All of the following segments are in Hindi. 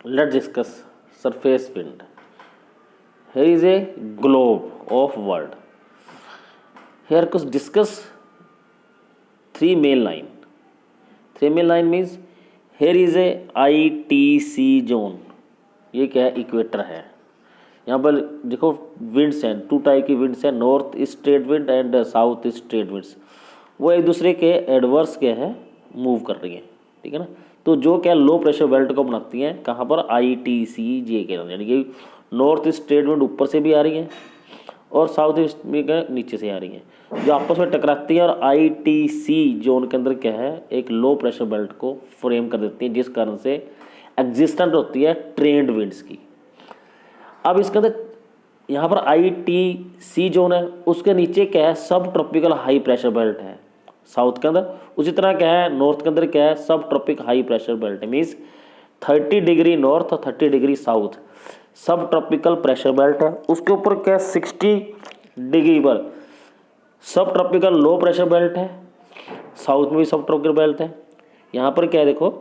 Let's discuss surface wind. Here is a globe of world. Here could discuss three main line. Three main line means here is a ITC zone. ये क्या है? इक्वेटर है. यहाँ पर देखो विंड्स हैं, टू टाइप की विंड्स हैं, north east trade wind and south east trade winds. वो एक दूसरे के एडवर्स क्या है मूव कर रही हैं, ठीक है ना. तो जो क्या लो प्रेशर बेल्ट को बनाती हैं कहाँ पर? ITCJ के अंदर, यानी कि नॉर्थ ईस्ट ट्रेड विंड ऊपर से भी आ रही हैं और साउथ ईस्ट में क्या नीचे से आ रही हैं, जो आपस में टकराती हैं और ITC जोन के अंदर क्या है एक लो प्रेशर बेल्ट को फ्रेम कर देती हैं, जिस कारण से एग्जिस्टेंट होती है ट्रेंड विंड्स की. अब इसके अंदर यहाँ पर ITC जोन है, उसके नीचे क्या है सब ट्रॉपिकल हाई प्रेशर बेल्ट है साउथ के अंदर. उसी तरह क्या है नॉर्थ के अंदर क्या है सब ट्रॉपिक हाई प्रेशर बेल्ट है, मीन्स 30 डिग्री नॉर्थ और 30 डिग्री साउथ सब ट्रॉपिकल प्रेशर बेल्ट है. उसके ऊपर क्या 60 डिग्री पर सब ट्रॉपिकल लो प्रेशर बेल्ट है, साउथ में भी सब ट्रॉपिकल बेल्ट है. यहाँ पर क्या है देखो,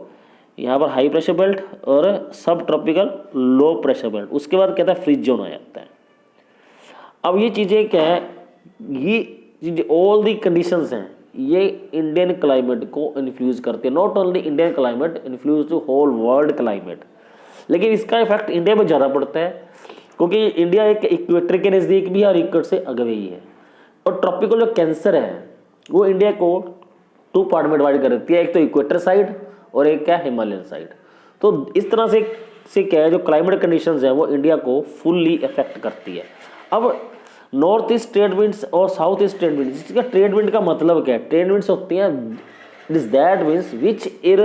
यहाँ पर हाई प्रेशर बेल्ट और सब ट्रॉपिकल लो प्रेशर बेल्ट. उसके बाद कहता है फ्रीज जोन आ जाता है. अब ये चीज़ें क्या है, ये ऑल दी कंडीशंस हैं, ये इंडियन क्लाइमेट को इन्फ्लुएंस करती है. Not only Indian climate, influence to whole world climate. लेकिन इसका इफेक्ट इंडिया में ज़्यादा पड़ता है क्योंकि इंडिया एक इक्वेटर के नज़दीक भी है और इक्वेटर से अगवे ही है. और ट्रॉपिकल जो कैंसर है वो इंडिया को 2 पार्ट में डिवाइड कर देती है, एक तो इक्वेटर साइड और एक क्या हिमालयन साइड. तो इस तरह से क्या है जो क्लाइमेट कंडीशंस है वो इंडिया को फुल्ली इफेक्ट करती है. अब नॉर्थ ईस्ट ट्रेड विंड्स और साउथ ईस्ट ट्रेड विंड्स, इसका ट्रेड विंड का मतलब क्या है? ट्रेड विंड्स होती हैं it is that winds which are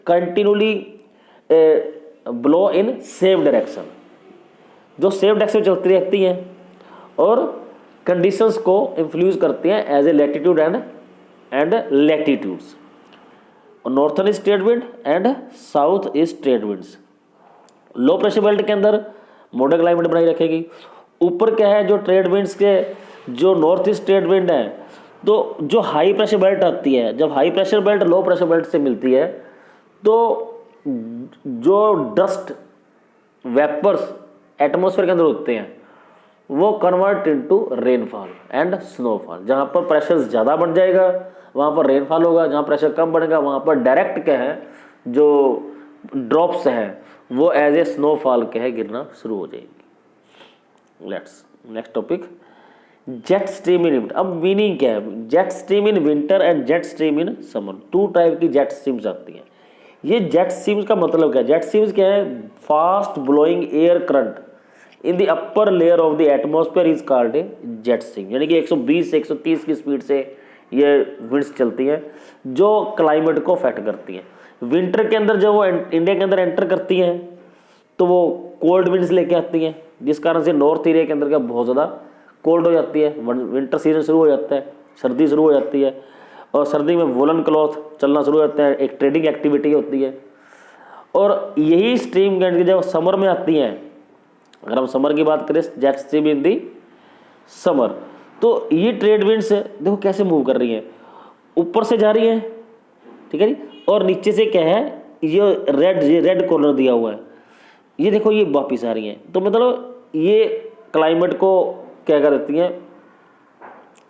continuously blow in same direction, जो सेम डायरेक्शन में चलती रहती हैं और कंडीशंस को इन्फ्लुएंस करती हैं as a latitude and latitudes. Northern east trade wind and south east trade winds low pressure belt के अंदर मॉडरेट क्लाइमेट बनाई रखेगी. ऊपर क्या है जो ट्रेड विंड्स के जो नॉर्थ ईस्ट ट्रेड विंड है, तो जो हाई प्रेशर बेल्ट आती है, जब हाई प्रेशर बेल्ट लो प्रेशर बेल्ट से मिलती है तो जो डस्ट वेपर्स एटमॉस्फेयर के अंदर होते हैं वो convert into rainfall and snowfall. जहाँ पर प्रेशर ज़्यादा बढ़ जाएगा वहाँ पर रेनफॉल होगा, जहाँ प्रेशर कम बढ़ेगा वहाँ पर डायरेक्ट क्या है जो ड्रॉप्स हैं वो एज ए स्नोफॉल क्या है गिरना शुरू हो जाएगी. Let's next topic jet stream in winter. अब मीनिंग क्या है? Jet stream in winter and jet stream in summer, 2 type की जेट स्ट्रीम्स आती हैं. ये जेट स्ट्रीम्स का मतलब क्या है? जेट स्ट्रीम्स क्या है? Fast blowing air current in the upper layer of the atmosphere is called a jet stream. यानी कि 120 से 130 की स्पीड से ये विंड्स चलती हैं जो क्लाइमेट को अफेक्ट करती हैं. विंटर के अंदर जब वो इंडिया के अंदर एंटर करती हैं तो वो कोल्ड विंड्स लेके आती हैं, जिस कारण से नॉर्थ एरिया के अंदर का बहुत ज़्यादा कोल्ड हो जाती है. विंटर सीजन शुरू हो जाता है, सर्दी शुरू हो जाती है और सर्दी में वोलन क्लॉथ चलना शुरू हो जाता है, एक ट्रेडिंग एक्टिविटी होती है. और यही स्ट्रीम जब समर में आती हैं, अगर हम समर की बात करें jet stream in the summer, तो ये ट्रेड विंड्स देखो कैसे मूव कर रही हैं, ऊपर से जा रही हैं, ठीक है जी, और नीचे से क्या है ये रेड कॉर्नर दिया हुआ है, ये देखो ये वापिस आ रही हैं. तो मतलब ये क्लाइमेट को क्या कर देती हैं,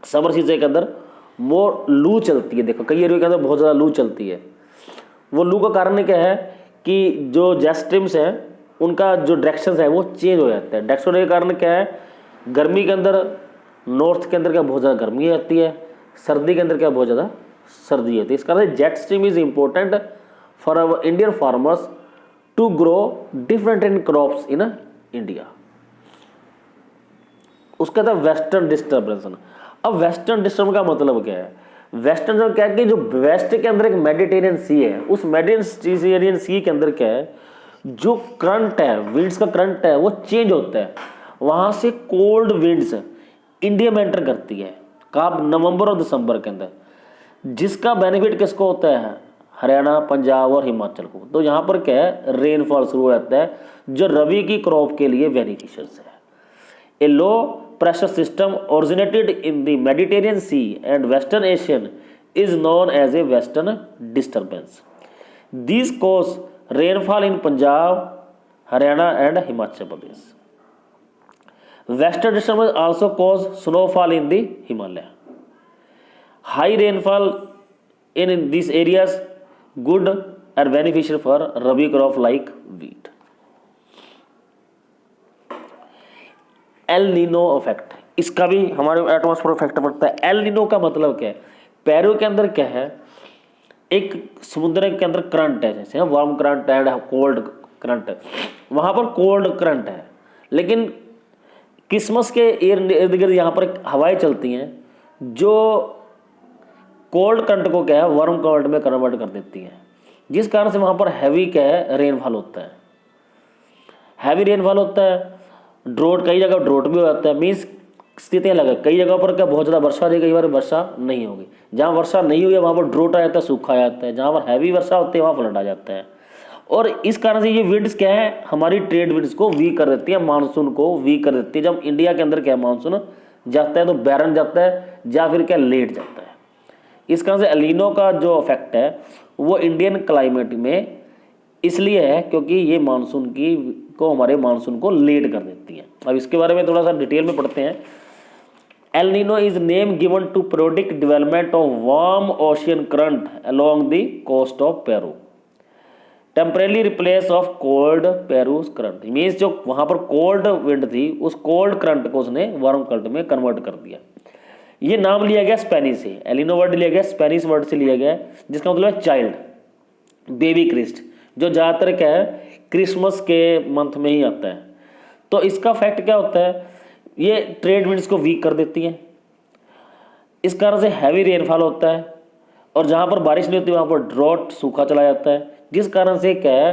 समर सीजन के अंदर वो लू चलती है. देखो कई एरिया के अंदर बहुत ज़्यादा लू चलती है. वो लू का कारण क्या है कि जो जेट स्ट्रीम्स हैं उनका जो डायरेक्शन है वो चेंज हो जाता है. डायरेक्शन के कारण क्या है, गर्मी के अंदर नॉर्थ के अंदर क्या बहुत ज़्यादा गर्मी आती है, सर्दी के अंदर क्या बहुत ज़्यादा सर्दी होती है. इस कारण jet stream is important for our Indian farmers to grow different in crops in India. उसका था वेस्टर्न डिस्टर्बेंस. अब वेस्टर्न डिस्टर्बेंस का मतलब क्या है? वेस्टर्न क्या है कि जो वेस्ट के अंदर एक मेडिटेरियन सी है, उस मेडिटेरियन सी के अंदर क्या है जो करंट है, विंड्स का करंट है वो चेंज होता है. वहां से कोल्ड विंड्स इंडिया में एंटर करती है कब? नवंबर और दिसंबर के अंदर, जिसका बेनिफिट किसको होता है? हरियाणा, पंजाब और हिमाचल को. तो यहाँ पर क्या है रेनफॉल शुरू हो जाता है जो रबी की क्रॉप के लिए बेनिफिशियल है. ए लो pressure system originated in the Mediterranean Sea and Western Ocean is known as a western disturbance. These cause rainfall in Punjab, Haryana and Himachal Pradesh. Western disturbance also cause snowfall in the Himalaya. High rainfall in these areas good or beneficial for rabi crop like wheat. El Nino effect, इसका भी हमारे एटमॉस्फेयर इफेक्ट पड़ता है. एल नीनो का मतलब क्या है? पेरू के अंदर क्या है, एक समुद्र के अंदर करंट है, जैसे warm current and cold current है, वहां पर कोल्ड करंट है, लेकिन क्रिसमस के इर्द गिर्द यहाँ पर हवाएं चलती हैं जो कोल्ड करंट को क्या है वार्म करंट में कन्वर्ट कर देती हैं, जिस कारण से वहाँ पर हैवी क्या है रेनफॉल होता है. हैवी रेनफॉल होता है, ड्रोट, कई जगह ड्रोट भी हो जाता है. मीन्स स्थितियाँ अलग है, कई जगह पर क्या बहुत ज़्यादा वर्षा हो रही है, कई बार वर्षा नहीं होगी. जहाँ वर्षा नहीं हुई है वहाँ पर ड्रोट आ जाता है, सूखा आ जाता है. जहाँ पर हैवी वर्षा होती है वहाँ फ्लड आ जाता है. और इस कारण से ये विंड्स क्या है हमारी ट्रेड विंड्स को वीक कर देती है, मानसून को वीक कर देती है. जब इंडिया के अंदर क्या मानसून जाता है तो बैरन जाता है या फिर क्या लेट जाता है. इस कारण से एल नीनो का जो इफेक्ट है वो इंडियन क्लाइमेट में इसलिए है क्योंकि ये मानसून की को हमारे मानसून को लेट कर देती है. अब इसके बारे में थोड़ा सा डिटेल में पढ़ते हैं. El Nino is name given to periodic development of warm ocean current along the coast of Peru, temporarily replace of cold Peru current. Means जो वहां पर कोल्ड विंड थी उस कोल्ड करंट को उसने वार्म करंट में कन्वर्ट कर दिया. ये नाम लिया गया स्पेनिश से, एल नीनो वर्ड लिया गया स्पेनिश वर्ड से लिया गया जिसका मतलब है चाइल्ड, बेबी क्रिस्ट, जो ज़्यादातर क्या है क्रिसमस के मंथ में ही आता है. तो इसका फैक्ट क्या होता है, ये ट्रेड विंड्स को वीक कर देती हैं. इस कारण से हैवी रेनफॉल होता है और जहाँ पर बारिश नहीं होती वहाँ पर ड्रॉट, सूखा चला जाता है, जिस कारण से क्या है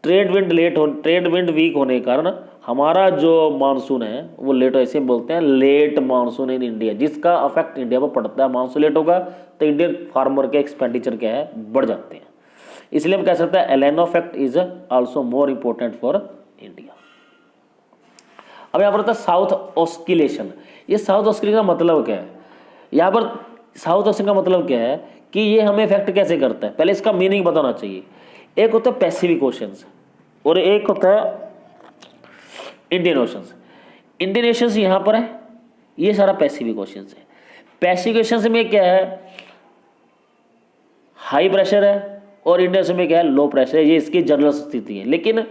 ट्रेड विंड वीक होने के कारण हमारा जो मानसून है वो लेट, ऐसे बोलते हैं लेट मानसून इन इंडिया, जिसका अफेक्ट इंडिया पर पड़ता है. मानसून लेट होगा तो इंडियन फार्मर के एक्सपेंडिचर क्या है बढ़ जाते हैं. इसलिए हम कह सकते हैं El Nino effect is also more important for India. अब यहाँ पर होता है साउथ ऑस्किलेशन. ये साउथ ऑस्किलेशन का मतलब क्या है? यहाँ पर साउथ ऑस्किलेशन का मतलब क्या है कि ये हमें इफेक्ट कैसे करता है, पहले इसका मीनिंग बताना चाहिए. एक होता है पैसिफिक ओशंस और एक होता है इंडियन ओशंस. इंडियन ओशंस यहाँ पर है, ये सारा पैसिफिक ओशंस है. पैसिफिक ओशंस में क्या है हाई प्रेशर है और इंडियन ओशन में क्या है लो प्रेशर है. ये इसकी जनरल स्थिति है. लेकिन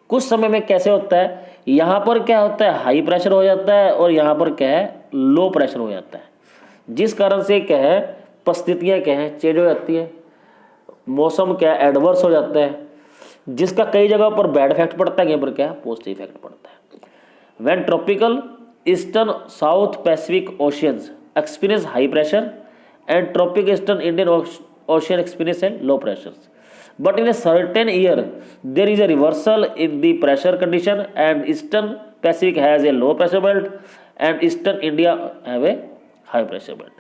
कुछ समय में कैसे होता है, यहाँ पर क्या होता है हाई प्रेशर हो जाता है और यहाँ पर क्या है लो प्रेशर हो जाता है, जिस कारण से क्या है परिस्थितियाँ क्या है चेंज हो जाती है, मौसम क्या है एडवर्स हो जाता है, जिसका कई जगह पर बैड इफेक्ट पड़ता है, कहीं पर क्या है पॉजिटिव इफेक्ट पड़ता है. When tropical eastern south Pacific oceans experience high pressure and tropic eastern Indian ocean experience and low pressures, but in a certain year there is a reversal in the pressure condition and eastern Pacific has a low pressure belt and eastern India have a high pressure belt.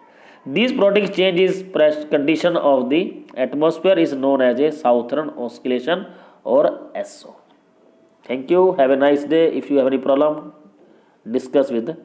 These product change is pressure condition of the atmosphere is known as a southern oscillation or SO. Thank you, have a nice day. If you have any problem discuss with